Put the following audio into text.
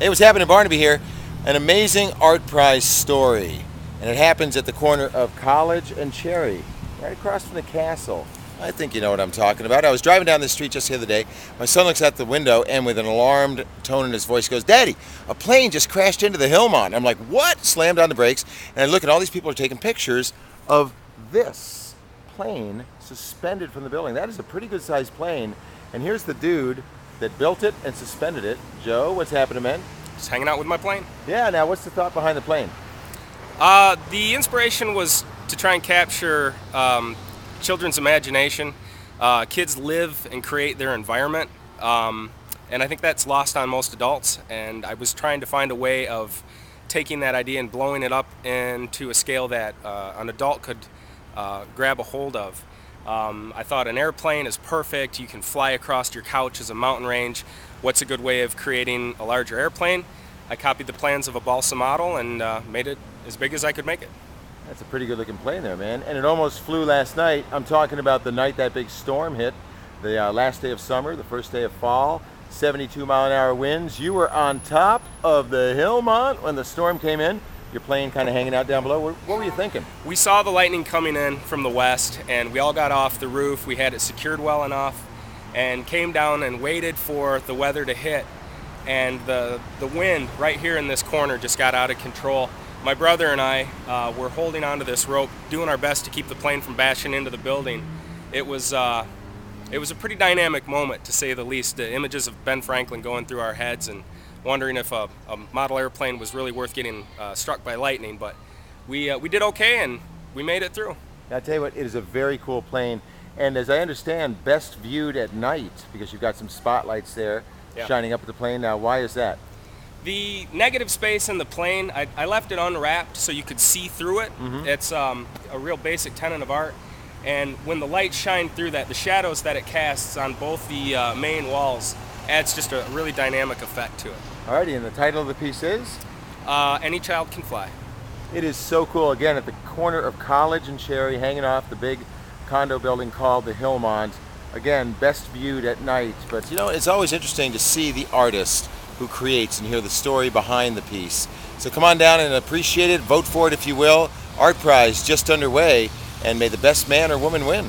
Hey, what's happening, Barnaby here? An amazing art prize story. And it happens at the corner of College and Cherry, right across from the castle. I think you know what I'm talking about. I was driving down the street just the other day. My son looks out the window and with an alarmed tone in his voice goes, "Daddy, a plane just crashed into the Hillmont." I'm like, "What?" Slammed on the brakes, and I look and all these people are taking pictures of this plane suspended from the building. That is a pretty good sized plane. And here's the dude that built it and suspended it. Joe, what's happening, man? Just hanging out with my plane. Yeah, now what's the thought behind the plane? The inspiration was to try and capture children's imagination. Kids live and create their environment, and I think that's lost on most adults. And I was trying to find a way of taking that idea and blowing it up into a scale that an adult could grab a hold of. I thought an airplane is perfect. You can fly across your couch as a mountain range. What's a good way of creating a larger airplane? I copied the plans of a balsa model and made it as big as I could make it. That's a pretty good looking plane there, man. And it almost flew last night. I'm talking about the night that big storm hit, the last day of summer, the first day of fall, 72-mile-an-hour winds. You were on top of the Hillmont when the storm came in. Your plane kind of hanging out down below. What were you thinking? We saw the lightning coming in from the west, and we all got off the roof. We had it secured well enough and came down and waited for the weather to hit. And the wind right here in this corner just got out of control. My brother and I were holding onto this rope, doing our best to keep the plane from bashing into the building. It was a pretty dynamic moment, to say the least. The images of Ben Franklin going through our heads and wondering if a model airplane was really worth getting struck by lightning. But we did okay, and we made it through. I'll tell you what, it is a very cool plane. And as I understand, best viewed at night because you've got some spotlights there shining up at the plane. Now, why is that? The negative space in the plane, I left it unwrapped so you could see through it. It's a real basic tenet of art. And when the lights shine through that, the shadows that it casts on both the main walls adds just a really dynamic effect to it. Alrighty, and the title of the piece is? Any Child Can Fly. It is so cool. Again, at the corner of College and Cherry, hanging off the big condo building called the Hillmont. Again, best viewed at night. But you know, it's always interesting to see the artist who creates and hear the story behind the piece. So come on down and appreciate it. Vote for it if you will. Art prize just underway, and may the best man or woman win.